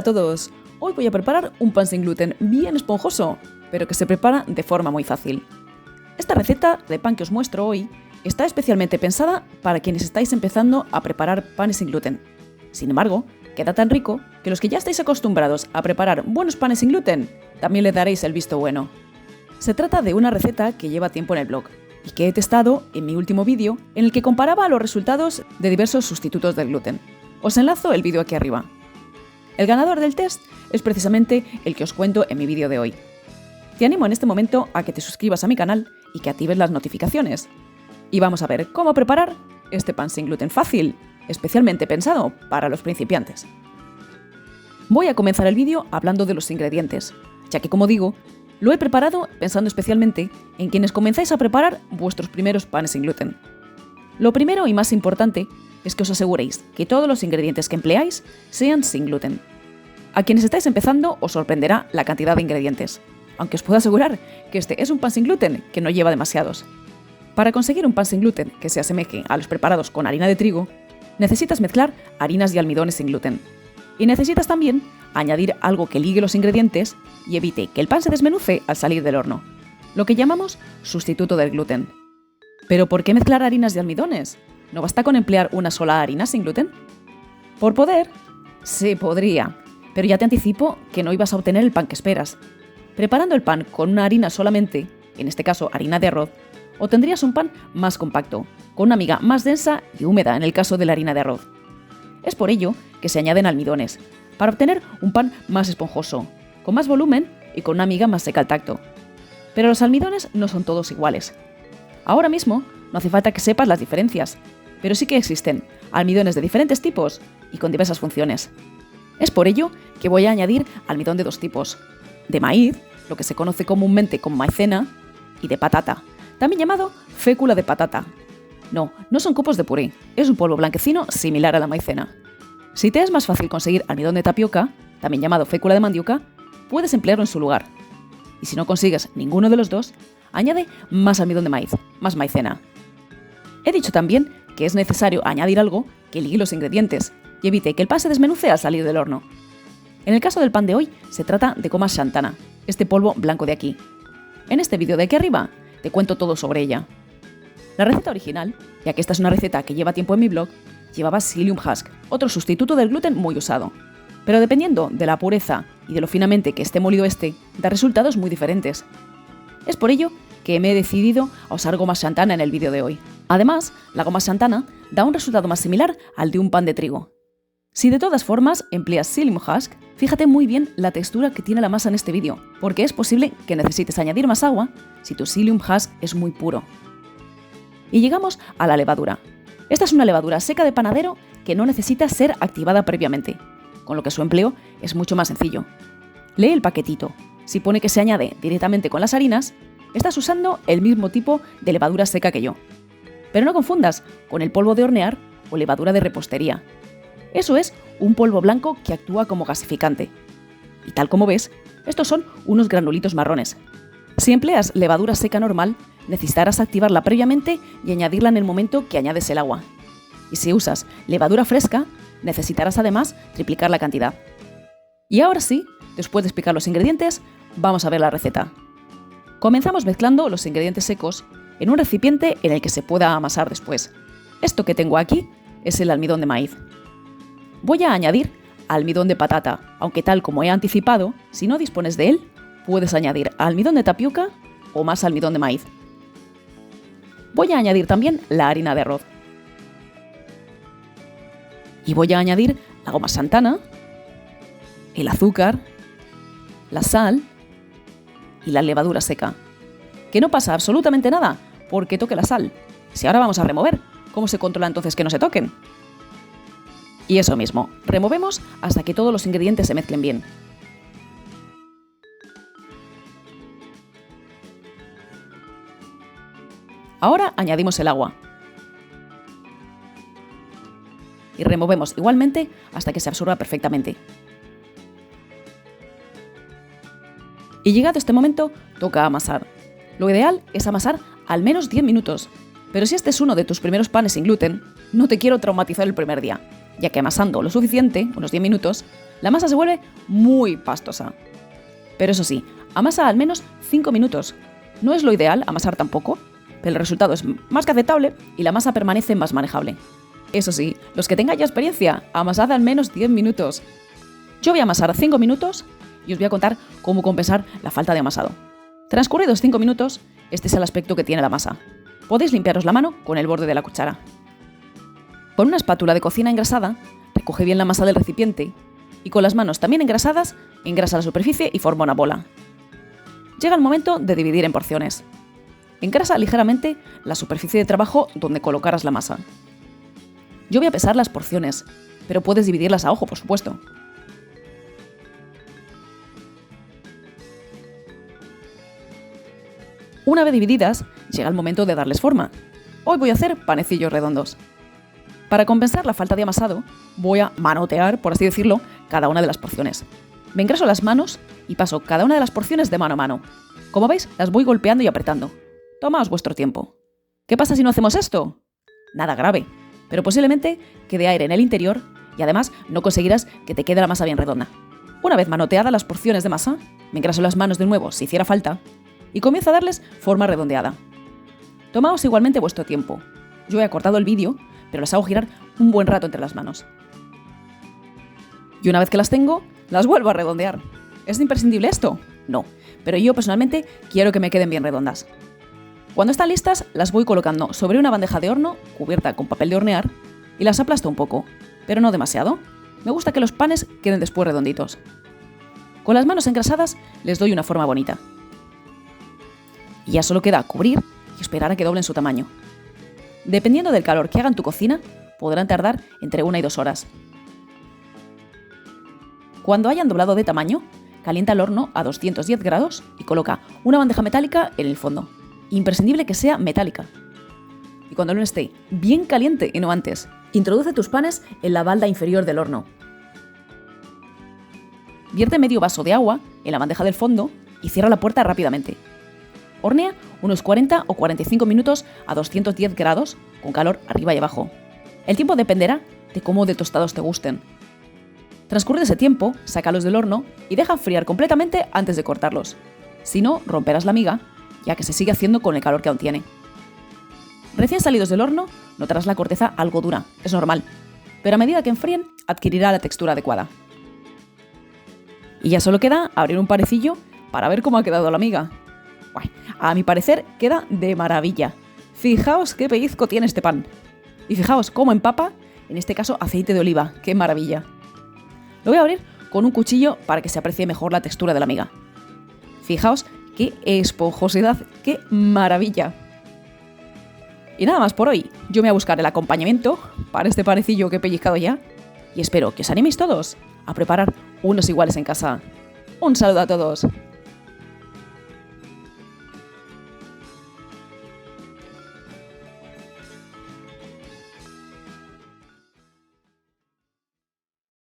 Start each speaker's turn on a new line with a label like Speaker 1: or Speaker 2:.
Speaker 1: Hola a todos, hoy voy a preparar un pan sin gluten bien esponjoso, pero que se prepara de forma muy fácil. Esta receta de pan que os muestro hoy está especialmente pensada para quienes estáis empezando a preparar panes sin gluten. Sin embargo, queda tan rico que los que ya estáis acostumbrados a preparar buenos panes sin gluten, también le daréis el visto bueno. Se trata de una receta que lleva tiempo en el blog y que he testado en mi último vídeo en el que comparaba los resultados de diversos sustitutos del gluten. Os enlazo el vídeo aquí arriba. El ganador del test es precisamente el que os cuento en mi vídeo de hoy. Te animo en este momento a que te suscribas a mi canal y que actives las notificaciones. Y vamos a ver cómo preparar este pan sin gluten fácil, especialmente pensado para los principiantes. Voy a comenzar el vídeo hablando de los ingredientes, ya que como digo, lo he preparado pensando especialmente en quienes comenzáis a preparar vuestros primeros panes sin gluten. Lo primero y más importante es que os aseguréis que todos los ingredientes que empleáis sean sin gluten. A quienes estáis empezando os sorprenderá la cantidad de ingredientes, aunque os puedo asegurar que este es un pan sin gluten que no lleva demasiados. Para conseguir un pan sin gluten que se asemeje a los preparados con harina de trigo, necesitas mezclar harinas y almidones sin gluten. Y necesitas también añadir algo que ligue los ingredientes y evite que el pan se desmenuce al salir del horno, lo que llamamos sustituto del gluten. ¿Pero por qué mezclar harinas y almidones? ¿No basta con emplear una sola harina sin gluten? ¿Por poder? Sí, podría, pero ya te anticipo que no ibas a obtener el pan que esperas. Preparando el pan con una harina solamente, en este caso harina de arroz, obtendrías un pan más compacto, con una miga más densa y húmeda en el caso de la harina de arroz. Es por ello que se añaden almidones, para obtener un pan más esponjoso, con más volumen y con una miga más seca al tacto. Pero los almidones no son todos iguales. Ahora mismo no hace falta que sepas las diferencias, pero sí que existen almidones de diferentes tipos y con diversas funciones. Es por ello que voy a añadir almidón de dos tipos: de maíz, lo que se conoce comúnmente como maicena, y de patata, también llamado fécula de patata. No son copos de puré, es un polvo blanquecino similar a la maicena. Si te es más fácil conseguir almidón de tapioca, también llamado fécula de mandioca, puedes emplearlo en su lugar. Y si no consigues ninguno de los dos, añade más almidón de maíz, más maicena. He dicho también que es necesario añadir algo que ligue los ingredientes y evite que el pan se desmenuce al salir del horno. En el caso del pan de hoy, se trata de goma xantana, este polvo blanco de aquí. En este vídeo de aquí arriba, te cuento todo sobre ella. La receta original, ya que esta es una receta que lleva tiempo en mi blog, llevaba psyllium husk, otro sustituto del gluten muy usado. Pero dependiendo de la pureza y de lo finamente que esté molido da resultados muy diferentes. Es por ello que me he decidido a usar goma xantana en el vídeo de hoy. Además, la goma xantana da un resultado más similar al de un pan de trigo. Si de todas formas empleas psyllium husk, fíjate muy bien la textura que tiene la masa en este vídeo, porque es posible que necesites añadir más agua si tu psyllium husk es muy puro. Y llegamos a la levadura. Esta es una levadura seca de panadero que no necesita ser activada previamente, con lo que su empleo es mucho más sencillo. Lee el paquetito. Si pone que se añade directamente con las harinas, estás usando el mismo tipo de levadura seca que yo. Pero no confundas con el polvo de hornear o levadura de repostería. Eso es un polvo blanco que actúa como gasificante. Y tal como ves, estos son unos granulitos marrones. Si empleas levadura seca normal, necesitarás activarla previamente y añadirla en el momento que añades el agua. Y si usas levadura fresca, necesitarás además triplicar la cantidad. Y ahora sí, después de explicar los ingredientes, vamos a ver la receta. Comenzamos mezclando los ingredientes secos en un recipiente en el que se pueda amasar después. Esto que tengo aquí es el almidón de maíz. Voy a añadir almidón de patata, aunque tal como he anticipado, si no dispones de él, puedes añadir almidón de tapioca o más almidón de maíz. Voy a añadir también la harina de arroz. Y voy a añadir la goma xantana, el azúcar, la sal y la levadura seca. Que no pasa absolutamente nada porque toque la sal. Si ahora vamos a remover, ¿cómo se controla entonces que no se toquen? Y eso mismo, removemos hasta que todos los ingredientes se mezclen bien. Ahora añadimos el agua. Y removemos igualmente hasta que se absorba perfectamente. Y llegado este momento, toca amasar. Lo ideal es amasar al menos 10 minutos, pero si este es uno de tus primeros panes sin gluten, no te quiero traumatizar el primer día, ya que amasando lo suficiente, unos 10 minutos, la masa se vuelve muy pastosa. Pero eso sí, amasa al menos 5 minutos. No es lo ideal amasar tampoco, pero el resultado es más que aceptable y la masa permanece más manejable. Eso sí, los que tengan ya experiencia, amasad al menos 10 minutos. Yo voy a amasar 5 minutos y os voy a contar cómo compensar la falta de amasado. Transcurridos 5 minutos, este es el aspecto que tiene la masa. Podéis limpiaros la mano con el borde de la cuchara. Con una espátula de cocina engrasada, recoge bien la masa del recipiente y con las manos también engrasadas, engrasa la superficie y forma una bola. Llega el momento de dividir en porciones. Engrasa ligeramente la superficie de trabajo donde colocarás la masa. Yo voy a pesar las porciones, pero puedes dividirlas a ojo, por supuesto. Una vez divididas, llega el momento de darles forma. Hoy voy a hacer panecillos redondos. Para compensar la falta de amasado, voy a manotear, por así decirlo, cada una de las porciones. Me engraso las manos y paso cada una de las porciones de mano a mano. Como veis, las voy golpeando y apretando. Tomaos vuestro tiempo. ¿Qué pasa si no hacemos esto? Nada grave, pero posiblemente quede aire en el interior y además no conseguirás que te quede la masa bien redonda. Una vez manoteadas las porciones de masa, me engraso las manos de nuevo si hiciera falta y comienzo a darles forma redondeada. Tomaos igualmente vuestro tiempo. Yo he acortado el vídeo, pero las hago girar un buen rato entre las manos. Y una vez que las tengo, las vuelvo a redondear. ¿Es imprescindible esto? No, pero yo personalmente quiero que me queden bien redondas. Cuando están listas, las voy colocando sobre una bandeja de horno cubierta con papel de hornear y las aplasto un poco, pero no demasiado. Me gusta que los panes queden después redonditos. Con las manos engrasadas les doy una forma bonita. Y ya solo queda cubrir y esperar a que doblen su tamaño. Dependiendo del calor que haga en tu cocina, podrán tardar entre 1 y 2 horas. Cuando hayan doblado de tamaño, calienta el horno a 210 grados y coloca una bandeja metálica en el fondo. Imprescindible que sea metálica. Y cuando el horno esté bien caliente y no antes, introduce tus panes en la balda inferior del horno. Vierte medio vaso de agua en la bandeja del fondo y cierra la puerta rápidamente. Hornea unos 40 o 45 minutos a 210 grados, con calor arriba y abajo. El tiempo dependerá de cómo de tostados te gusten. Transcurrido ese tiempo, sácalos del horno y deja enfriar completamente antes de cortarlos. Si no, romperás la miga, ya que se sigue haciendo con el calor que aún tiene. Recién salidos del horno, notarás la corteza algo dura, es normal, pero a medida que enfríen, adquirirá la textura adecuada. Y ya solo queda abrir un panecillo para ver cómo ha quedado la miga. A mi parecer queda de maravilla. Fijaos qué pellizco tiene este pan. Y fijaos cómo empapa, en este caso aceite de oliva, qué maravilla. Lo voy a abrir con un cuchillo para que se aprecie mejor la textura de la miga. Fijaos qué esponjosidad, qué maravilla. Y nada más por hoy. Yo me voy a buscar el acompañamiento para este panecillo que he pellizcado ya. Y espero que os animéis todos a preparar unos iguales en casa. Un saludo a todos.